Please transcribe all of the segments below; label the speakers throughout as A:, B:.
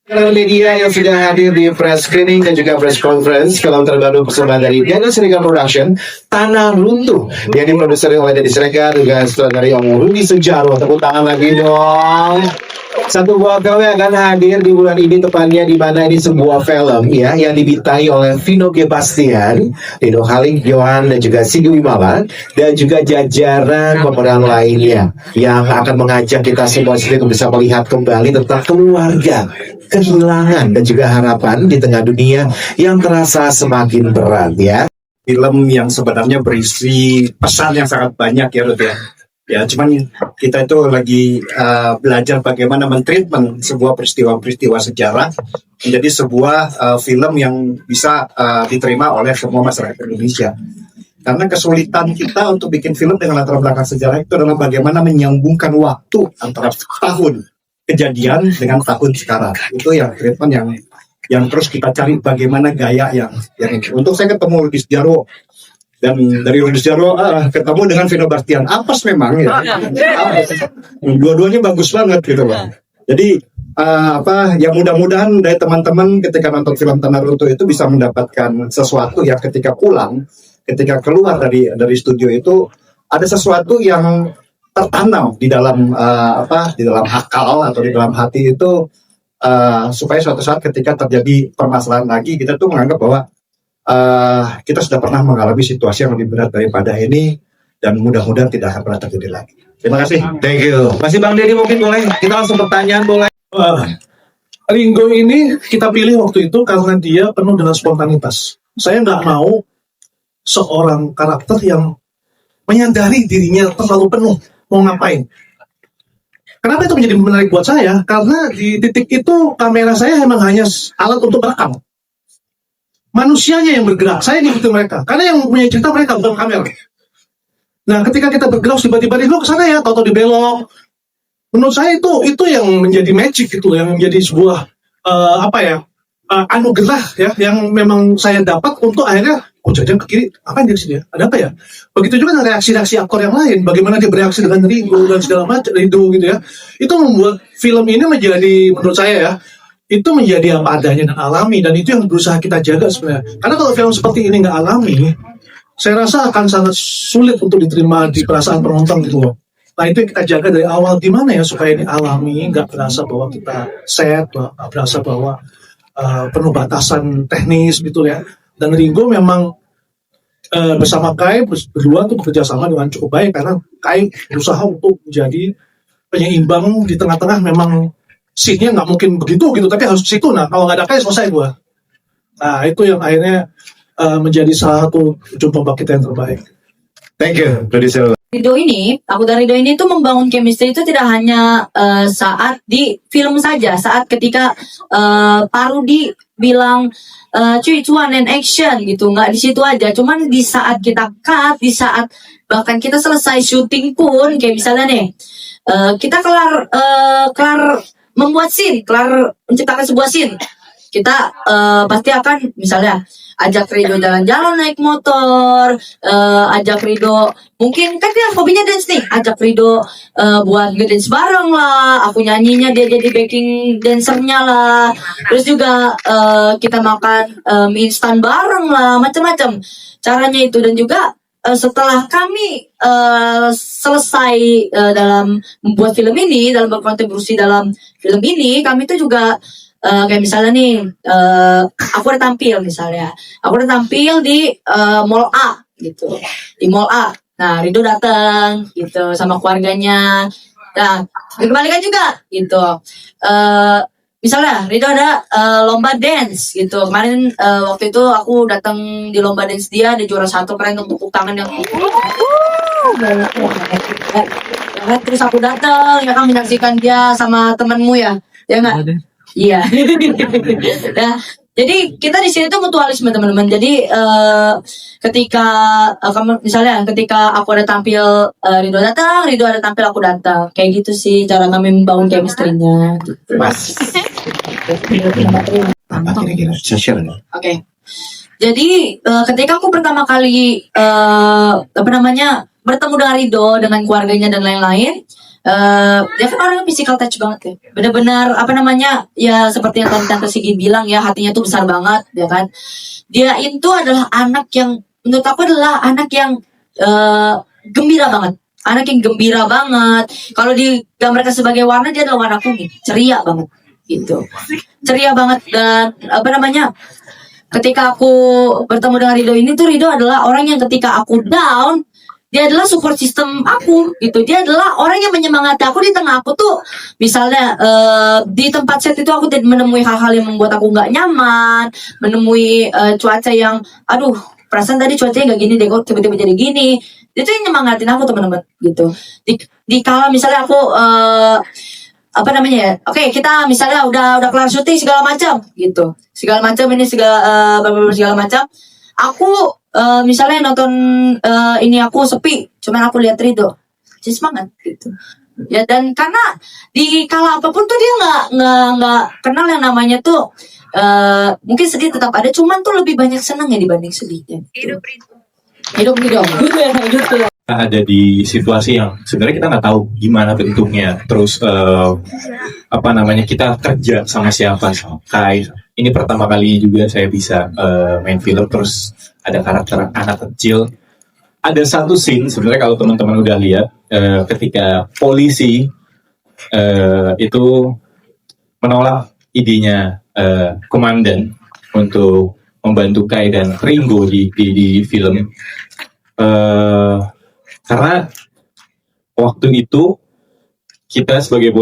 A: Halo media yang sudah hadir di press screening dan juga press conference film terbaru persembahan dari Diana Siregar Production, Tanah Runtuh, yang diproduksi oleh Deddy Siregar juga dari Om Rudi Sudjarwo. Tepuk tangan lagi dong. Satu buah film yang akan hadir di bulan ini, tepatnya di mana ini sebuah film ya yang dibintangi oleh Vino G. Bastian, Dino Halim, Johan dan juga Sigi Wimala dan juga jajaran pemeran lainnya yang akan mengajak kita semua sendiri untuk bisa melihat kembali tentang keluarga, kehilangan dan juga harapan di tengah dunia yang terasa semakin berat ya.
B: Film yang sebenarnya berisi pesan yang sangat banyak ya Rut ya. Ya cuman kita itu lagi belajar bagaimana mentreatment sebuah peristiwa-peristiwa sejarah menjadi sebuah film yang bisa diterima oleh semua masyarakat Indonesia. Karena kesulitan kita untuk bikin film dengan latar belakang sejarah itu adalah bagaimana menyambungkan waktu antara tahun kejadian dengan tahun sekarang. Itu yang treatment yang terus kita cari bagaimana gaya yang ini. Untuk saya ketemu Rudi Sudjarwo dan dari Rudi Sudjarwo ketemu dengan Vino Bastian, apes memang ya. Dua-duanya bagus banget gitu Bang. Jadi ya mudah-mudahan dari teman-teman ketika nonton film Tanah Runtuh itu bisa mendapatkan sesuatu yang ketika pulang, ketika keluar dari studio itu ada sesuatu yang tertanam di dalam di dalam akal atau di dalam hati itu, supaya suatu saat ketika terjadi permasalahan lagi kita tuh menganggap bahwa kita sudah pernah mengalami situasi yang lebih berat daripada ini dan mudah-mudahan tidak akan pernah terjadi lagi. Terima kasih.
A: Thank you. Masih Bang Deddy, mungkin boleh kita langsung pertanyaan boleh.
C: Ringo ini kita pilih waktu itu karena dia penuh dengan spontanitas. Saya nggak mau seorang karakter yang menyadari dirinya terlalu penuh mau ngapain. Kenapa itu menjadi menarik buat saya? Karena di titik itu kamera saya memang hanya alat untuk merekam. Manusianya yang bergerak, saya ngikutin mereka. Karena yang punya cerita mereka, bukan kamera. Nah, ketika kita bergerak tiba-tiba di ke sana ya, atau dibelok. Menurut saya itu yang menjadi magic gitu, yang menjadi sebuah anugerah ya, yang memang saya dapat untuk akhirnya jadi ke kiri, apa yang di sini ya? Ada apa ya? Begitu juga dengan reaksi-reaksi aktor yang lain, bagaimana dia bereaksi dengan Ringo dan segala macam itu gitu ya. Itu membuat film ini menjadi, menurut saya ya, itu menjadi apa adanya dan alami, dan itu yang berusaha kita jaga sebenarnya. Karena kalau film seperti ini nggak alami, saya rasa akan sangat sulit untuk diterima di perasaan penonton gitu loh. Nah itu yang kita jaga dari awal, gimana ya supaya ini alami, nggak berasa bahwa kita set, nggak berasa bahwa penuh batasan teknis gitu ya. Dan Ringo memang bersama Kai berdua tuh bekerja sama dengan cukup baik, karena Kai berusaha untuk menjadi penyeimbang di tengah-tengah. Memang scene-nya nggak mungkin begitu gitu, tapi harus ke situ. Nah kalau nggak ada Kai selesai gua. Nah itu yang akhirnya menjadi salah satu ujung tombak kita yang terbaik.
A: Thank you, producer.
D: Ridho ini, aku dan Ridho ini tuh membangun chemistry itu tidak hanya saat di film saja, saat ketika Parudi bilang cuy cuan and action gitu, nggak di situ aja, cuman di saat kita cut, di saat bahkan kita selesai syuting pun, kayak misalnya nih kita kelar membuat scene, kelar menciptakan sebuah scene, kita pasti akan misalnya ajak Ridho jalan-jalan naik motor, ajak Ridho, mungkin kan dia hobinya dance nih, ajak Ridho buat ngedance bareng lah, aku nyanyinya dia jadi backing dancernya lah, terus juga kita makan mie instan bareng lah, macam-macam caranya itu. Dan juga setelah kami selesai dalam membuat film ini, dalam berkontribusi dalam film ini, kami tuh juga kayak misalnya nih, aku udah tampil di Mall A gitu, di Mall A. Nah, Ridho datang gitu sama keluarganya. Nah, dikembalikan juga gitu. Misalnya Ridho ada lomba dance gitu. Kemarin waktu itu aku datang di lomba dance dia juara 1, keren, untuk tepuk tangan yang terus aku datang ya kan, menyaksikan dia sama temanmu ya nggak? Iya. Nah, jadi kita di sini tuh mutualisme teman-teman. Jadi ketika misalnya ketika aku ada tampil, Ridho datang, Ridho ada tampil, aku datang. Kayak gitu sih cara kami membangun chemistry-nya. Gitu.
A: Mas.
D: Oke. Jadi ketika aku pertama kali bertemu dengan Ridho, dengan keluarganya dan lain-lain, Dia kan orangnya physical touch banget ya. Benar-benar apa namanya ya seperti yang tante Sigi bilang ya, hatinya tuh besar banget ya kan. Dia itu adalah anak yang menurut aku adalah anak yang gembira banget. Anak yang gembira banget. Kalau digambarkan sebagai warna, dia adalah warna kuning, ceria banget gitu. Ceria banget. Dan apa namanya? Ketika aku bertemu dengan Rido ini tuh, Rido adalah orang yang ketika aku down, dia adalah support system aku gitu. Dia adalah orang yang menyemangati aku di tengah aku tuh. Misalnya di tempat set itu aku menemui hal-hal yang membuat aku nggak nyaman, menemui cuaca yang, aduh, perasaan tadi cuacanya nggak gini deh, kok tiba-tiba jadi gini. Itu yang nyemangatin aku teman-teman gitu. Di kala misalnya aku apa namanya ya, oke, kita misalnya udah kelar syuting segala macam gitu, segala macam ini segala macam, aku misalnya nonton ini aku sepi, cuman aku lihat Rido, jadi semangat gitu ya. Dan karena di kala apapun tuh dia nggak kenal yang namanya tuh mungkin sedih tetap ada, cuman tuh lebih banyak senangnya dibanding sedihnya gitu. hidup gitu.
E: Ada di situasi yang sebenarnya kita nggak tahu gimana bentuknya, terus apa namanya, kita kerja sama siapa, sama Kai. Ini pertama kali juga saya bisa main film, terus ada karakter anak kecil. Ada satu scene sebenarnya kalau teman-teman udah lihat, ketika polisi itu menolak idenya komandan untuk membantu Kai dan Ringo di film. Karena waktu itu kita sebagai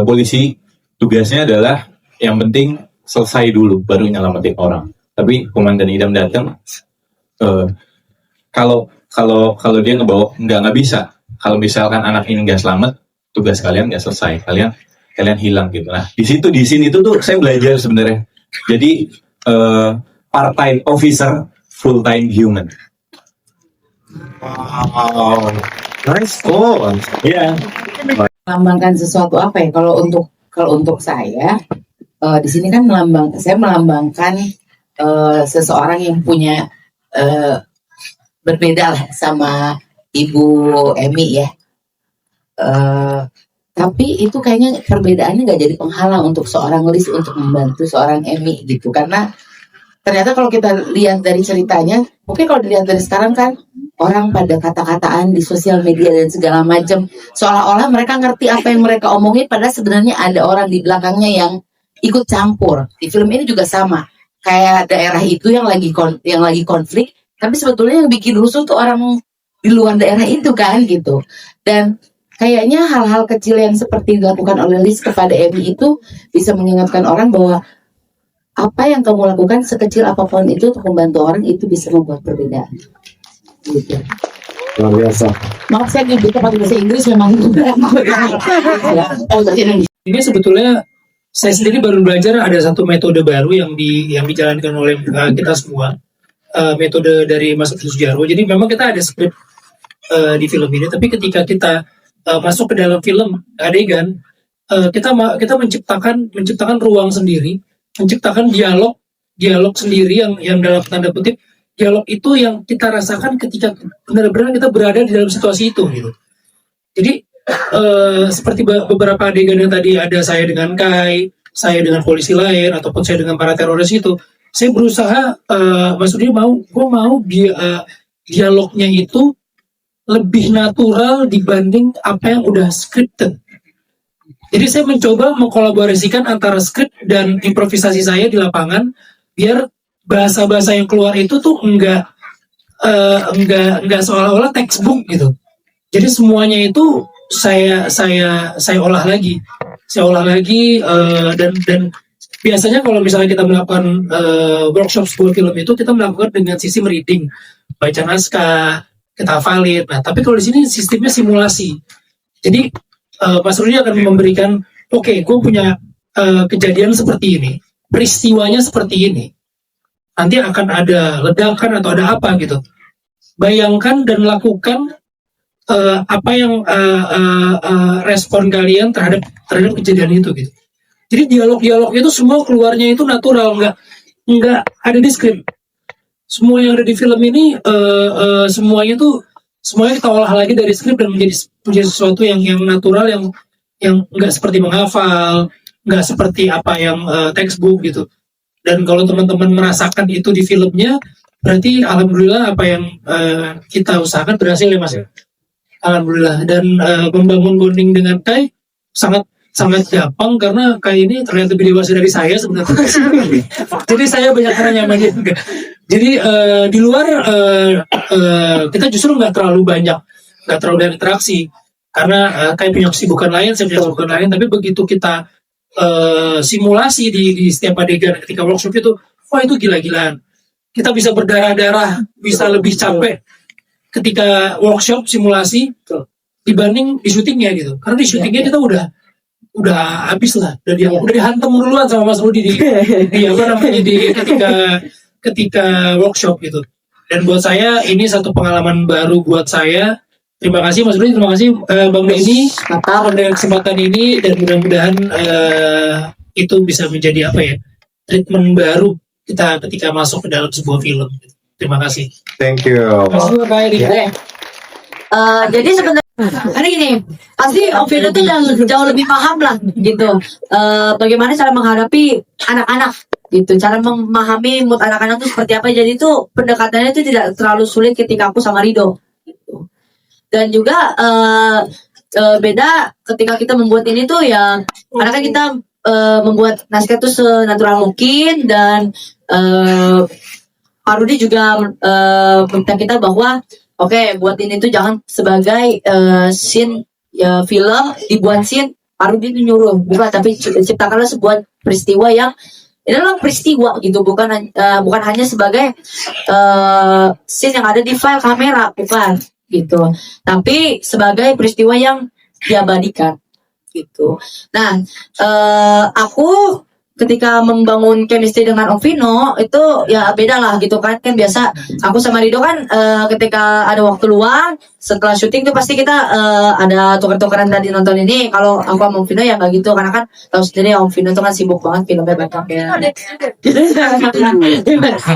E: polisi tugasnya adalah yang penting selesai dulu baru nyelamatin orang. Tapi komandan idam datang, kalau dia ngebawa nggak bisa. Kalau misalkan anak ini nggak selamat, tugas kalian nggak selesai, kalian hilang gitu. Nah di sini tuh saya belajar sebenarnya. Jadi part-time officer, full-time human.
A: Wow, nice call.
E: Iya.
F: Melambangkan sesuatu apa ya? Kalau untuk saya di sini kan saya melambangkan seseorang yang punya berbeda lah sama Ibu Emi ya. Tapi itu kayaknya perbedaannya nggak jadi penghalang untuk seorang Liz untuk membantu seorang Emi gitu. Karena ternyata kalau kita lihat dari ceritanya, mungkin kalau dilihat dari sekarang kan orang pada kata-kataan di sosial media dan segala macam, seolah-olah mereka ngerti apa yang mereka omongin, padahal sebenarnya ada orang di belakangnya yang ikut campur. Di film ini juga sama, kayak daerah itu yang lagi konflik, tapi sebetulnya yang bikin rusuh tuh orang di luar daerah itu kan gitu. Dan kayaknya hal-hal kecil yang seperti dilakukan oleh Liz kepada Emi itu bisa mengingatkan orang bahwa apa yang kamu lakukan sekecil apapun itu untuk membantu orang itu bisa membuat perbedaan. Gitu.
A: Luar biasa.
F: Maaf saya gitu pakai bahasa Inggris memang.
G: Ini sebetulnya saya sendiri baru belajar ada satu metode baru yang dijalankan oleh kita semua, metode dari Mas Sujaro. Jadi memang kita ada skrip di film ini, tapi ketika kita masuk ke dalam film adegan, kita menciptakan ruang sendiri, menciptakan dialog sendiri yang dalam tanda kutip dialog itu yang kita rasakan ketika benar-benar kita berada di dalam situasi itu gitu. Jadi seperti beberapa adegan yang tadi ada saya dengan Kai, saya dengan polisi lain, ataupun saya dengan para teroris itu, saya berusaha maksudnya mau dialognya itu lebih natural dibanding apa yang udah scripted. Jadi saya mencoba mengkolaborasikan antara skrip dan improvisasi saya di lapangan biar bahasa-bahasa yang keluar itu tuh enggak seolah-olah textbook gitu. Jadi semuanya itu saya olah lagi. Dan biasanya kalau misalnya kita melakukan workshop sebuah film itu kita melakukan dengan sistem reading, baca naskah, kita valid. Nah, tapi kalau di sini sistemnya simulasi. Jadi Mas Rudi akan memberikan, oke, gue punya kejadian seperti ini, peristiwanya seperti ini. Nanti akan ada ledakan atau ada apa gitu. Bayangkan dan lakukan apa yang respon kalian terhadap kejadian itu gitu. Jadi dialog itu semua keluarnya itu natural, nggak ada di skrip. Semua yang ada di film ini semuanya tuh semuanya kita olah lagi dari skrip dan menjadi sesuatu yang natural, yang nggak seperti menghafal, nggak seperti apa yang textbook gitu. Dan kalau teman-teman merasakan itu di filmnya, berarti alhamdulillah apa yang kita usahakan berhasil ya Mas. Alhamdulillah. Dan membangun bonding dengan Kai sangat gampang karena Kai ini terlihat lebih dewasa dari saya sebenarnya. Jadi saya banyak nanya sama dia. Jadi di luar kita justru nggak terlalu banyak interaksi karena Kai punya kesibukan lain, saya punya kesibukan lain. Tapi begitu kita simulasi di setiap adegan ketika workshop itu, wah itu gila-gilaan. Kita bisa berdarah-darah, bisa lebih capek ketika workshop simulasi dibanding di syutingnya gitu. Karena di syutingnya kita udah habis lah, udah dihantam duluan sama Mas Rudi di ketika workshop gitu. Dan buat saya ini satu pengalaman baru buat saya. Terima kasih Mas Rudi, terima kasih Bang Denny dengan kesempatan ini, dan mudah-mudahan itu bisa menjadi treatment baru kita ketika masuk ke dalam sebuah film. Terima kasih.
A: Thank you.
G: Terima kasih Pak Edi.
D: Jadi sebenarnya karena gini, pasti Om Vino tuh jauh lebih paham lah gitu. Bagaimana cara menghadapi anak-anak gitu, cara memahami mood anak-anak itu seperti apa. Jadi itu pendekatannya itu tidak terlalu sulit ketika aku sama Rido gitu. Dan juga beda ketika kita membuat ini tuh ya, karena kan kita membuat naskah itu senatural mungkin, dan Pak Rudi juga minta kita bahwa oke, buat ini tuh jangan sebagai scene ya, film dibuat scene. Pak Rudi itu nyuruh bukan, tapi ciptakanlah sebuah peristiwa yang ini adalah peristiwa gitu, bukan hanya sebagai scene yang ada di file kamera, bukan gitu, tapi sebagai peristiwa yang diabadikan gitu. Nah, aku ketika membangun chemistry dengan Om Vino itu ya beda lah gitu kan. Kan biasa aku sama Rido kan ketika ada waktu luang setelah syuting tuh pasti kita ada tuker-tukeran tadi nonton ini. Kalau aku sama Om Vino ya nggak gitu, karena kan tahu sendiri Om Vino tuh kan sibuk banget, filmnya banyak ya.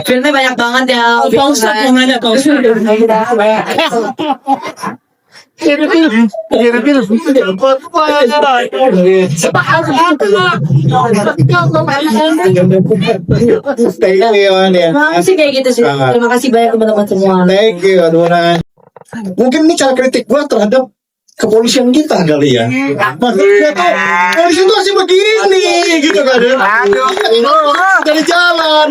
D: Filmnya banyak banget ya.
G: Pak Ustadz yang nanya, Pak
A: Thank you, ya.
D: Sih kayak gitu sih. Terima kasih banyak teman-teman semua.
A: Thank you, Adunan. Mungkin ini cara kritik gua terhadap kepolisian kita kali ya. Maksudnya tuh polisi tuh masih begini gitu kan. Dari jalan.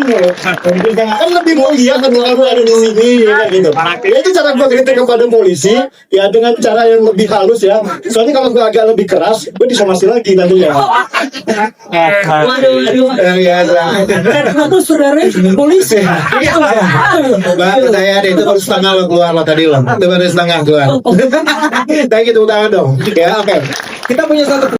A: Kan lebih mulia kan kalau ada di sini ya gitu. Ya, itu cara gua kritik kepada polisi ya, dengan cara yang lebih halus ya. Soalnya kalau gua agak lebih keras, gua disomasi lagi nantinya.
D: Waduh.
A: Ya,
G: Aku saudara polisi.
A: Baru saya ada itu baru setengah lo keluar lo tadi lo. Itu baru setengah keluar. Thank you, tepuk tangan dong. Ya, oke. Kita punya satu